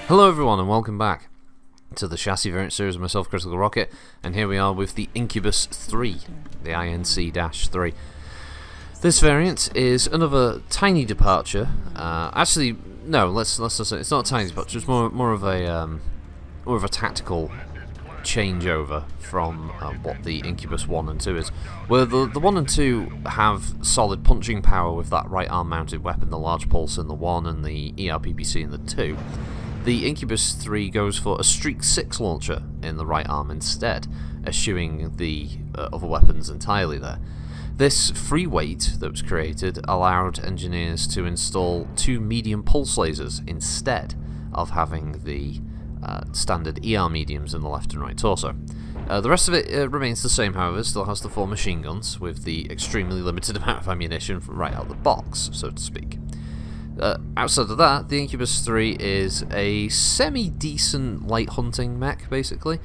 Hello everyone and welcome back to the chassis variant series of myself, Critical Rocket, and here we are with the Incubus 3, the INC-3. This variant is another tiny departure. Actually, no, let's not say it's not a tiny departure. It's more of a tactical changeover from what the Incubus 1 and 2 is. Where the 1 and 2 have solid punching power with that right arm mounted weapon, the large pulse in the 1 and the ERPPC in the 2. The Incubus 3 goes for a Streak 6 launcher in the right arm instead, eschewing the other weapons entirely there. This free weight that was created allowed engineers to install 2 medium pulse lasers instead of having the standard ER mediums in the left and right torso. The rest of it remains the same, however. Still has the 4 machine guns with the extremely limited amount of ammunition right out the box, so to speak. Outside of that, the Incubus 3 is a semi-decent light hunting mech, basically.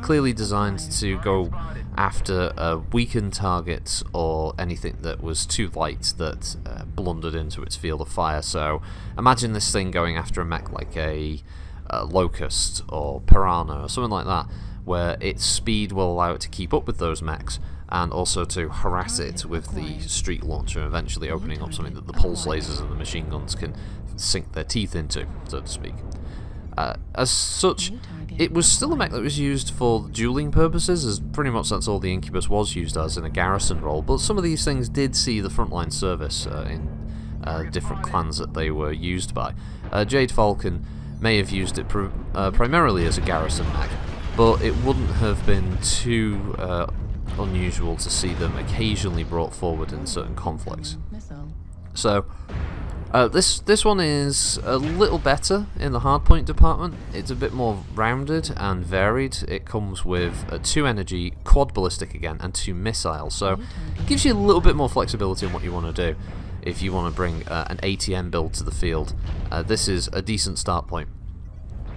Clearly designed to go after weakened targets or anything that was too light that blundered into its field of fire. So imagine this thing going after a mech like a Locust or Piranha or something like that, where its speed will allow it to keep up with those mechs, and also to harass it with the street launcher, eventually opening up something that the pulse lasers and the machine guns can sink their teeth into, so to speak. As such, it was still a mech that was used for dueling purposes, as pretty much that's all the Incubus was used as, in a garrison role, but some of these things did see the frontline service in different clans that they were used by. Jade Falcon may have used it primarily as a garrison mech, but it wouldn't have been too unusual to see them occasionally brought forward in certain conflicts. So this one is a little better in the hardpoint department. It's a bit more rounded and varied. It comes with a 2 energy, quad ballistic again, and 2 missiles, so it gives you a little bit more flexibility on what you want to do. If you want to bring an ATM build to the field, this is a decent start point.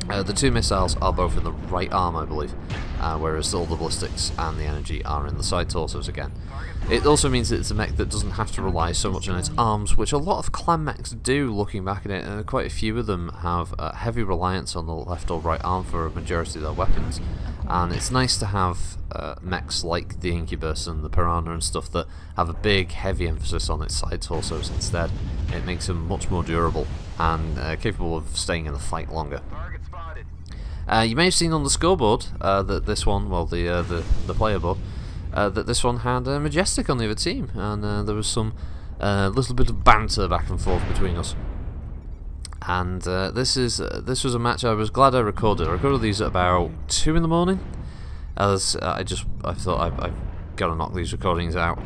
The 2 missiles are both in the right arm, I believe, whereas all the ballistics and the energy are in the side torsos again. It also means that it's a mech that doesn't have to rely so much on its arms, which a lot of clan mechs do, looking back at it, and quite a few of them have a heavy reliance on the left or right arm for a majority of their weapons. And it's nice to have mechs like the Incubus and the Piranha and stuff that have a big, heavy emphasis on its side torsos instead. It makes them much more durable and capable of staying in the fight longer. You may have seen on the scoreboard that this one, well, the player board, that this one had Majestic on the other team, and there was some little bit of banter back and forth between us. And this was a match I was glad I recorded. I recorded these at about 2 in the morning, as I thought I've got to knock these recordings out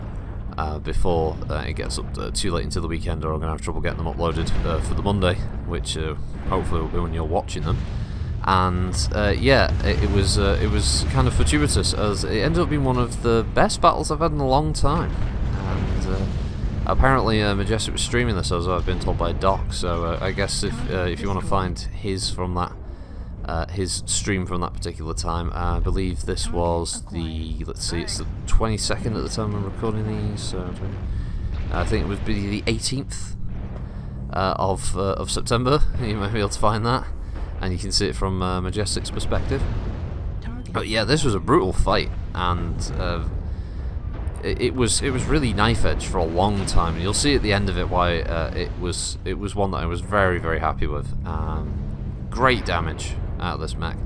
before it gets up too late into the weekend, or I'm going to have trouble getting them uploaded for the Monday, which hopefully will be when you're watching them. And yeah, it was kind of fortuitous, as it ended up being one of the best battles I've had in a long time. And apparently Majestic was streaming this, as I've been told by Doc. So I guess if you want to find his from that his stream from that particular time, I believe this was the, let's see, it's the 22nd at the time I'm recording these. So I think it would be the 18th of September. You might be able to find that, and you can see it from Majestic's perspective. But yeah, this was a brutal fight, and it was really knife edge for a long time. And you'll see at the end of it why it was one that I was very, very happy with. Great damage out of this mech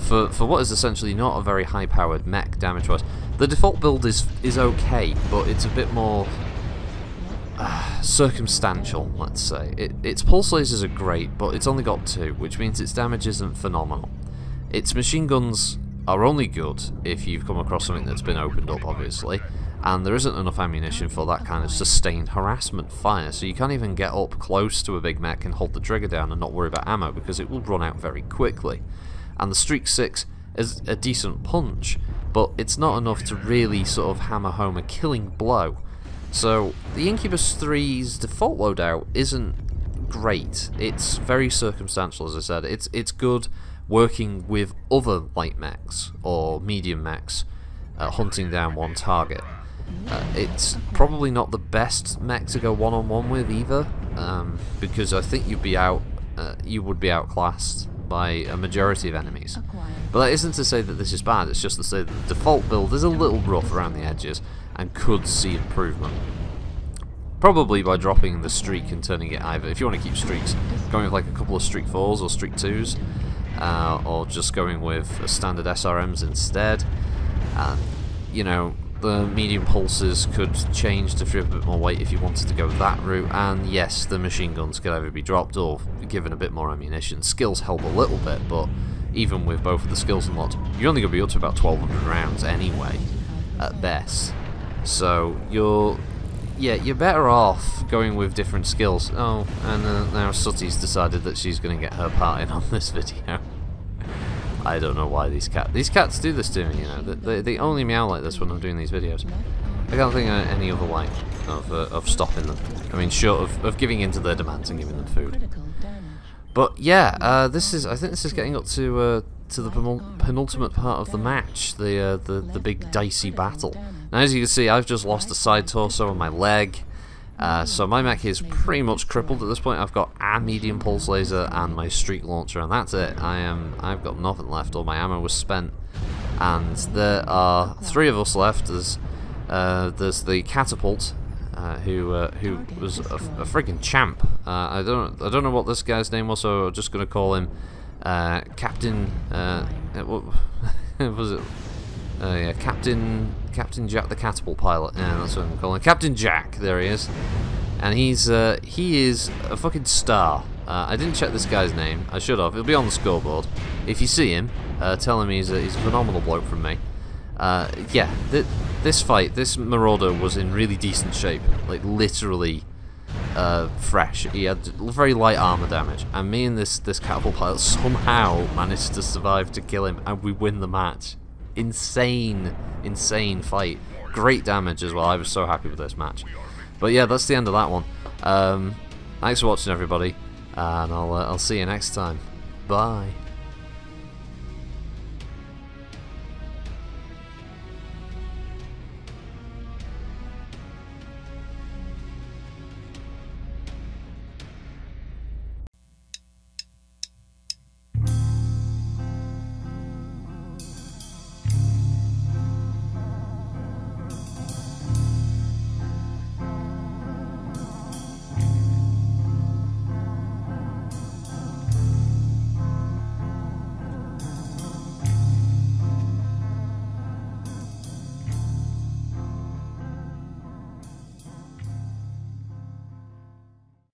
for what is essentially not a very high powered mech damage wise. The default build is okay, but it's a bit more circumstantial, let's say. Its pulse lasers are great, but it's only got 2, which means its damage isn't phenomenal. Its machine guns are only good if you've come across something that's been opened up, obviously, and there isn't enough ammunition for that kind of sustained harassment fire, so you can't even get up close to a big mech and hold the trigger down and not worry about ammo, because it will run out very quickly. And the Streak 6 is a decent punch, but it's not enough to really sort of hammer home a killing blow. So the Incubus 3's default loadout isn't great. It's very circumstantial, as I said. It's good working with other light mechs or medium mechs, hunting down one target. It's probably not the best mech to go one-on-one with either, because I think you'd be out you would be outclassed by a majority of enemies. But that isn't to say that this is bad, it's just to say that the default build is a little rough around the edges and could see improvement. Probably by dropping the streak and turning it either, if you want to keep streaks, going with like a couple of streak 4s or streak 2s, or just going with standard SRMs instead. You know, the medium pulses could change to free up a bit more weight if you wanted to go that route, and yes, the machine guns could either be dropped or given a bit more ammunition. Skills help a little bit, but even with both of the skills unlocked, you're only going to be up to about 1200 rounds anyway, at best. So you're better off going with different skills. Oh, and now Sooty's decided that she's going to get her part in on this video. I don't know why these cats do this to me, you know. They only meow like this when I'm doing these videos. I can't think of any other way of stopping them. I mean, short of giving in to their demands and giving them food. But yeah, I think this is getting up to the penultimate part of the match, the big dicey battle. Now, as you can see, I've just lost a side torso on my leg. So my mech is pretty much crippled at this point. I've got a medium pulse laser and my streak launcher, and that's it. I've got nothing left. All my ammo was spent, and there are 3 of us left. There's the catapult, who was a friggin' champ. I don't know what this guy's name was, so I'm just gonna call him Captain. What was it? Yeah, Captain Jack, the catapult pilot. Yeah, that's what I'm calling him. Captain Jack. There he is, and he is a fucking star. I didn't check this guy's name. I should have. It'll be on the scoreboard. If you see him, tell him he's a phenomenal bloke from me. Yeah, this fight, this Marauder was in really decent shape, like literally fresh. He had very light armor damage, and me and this catapult pilot somehow managed to survive to kill him, and we win the match. Insane fight. Great damage as well. I was so happy with this match. But yeah, that's the end of that one. Thanks for watching, everybody, and I'll see you next time. Bye.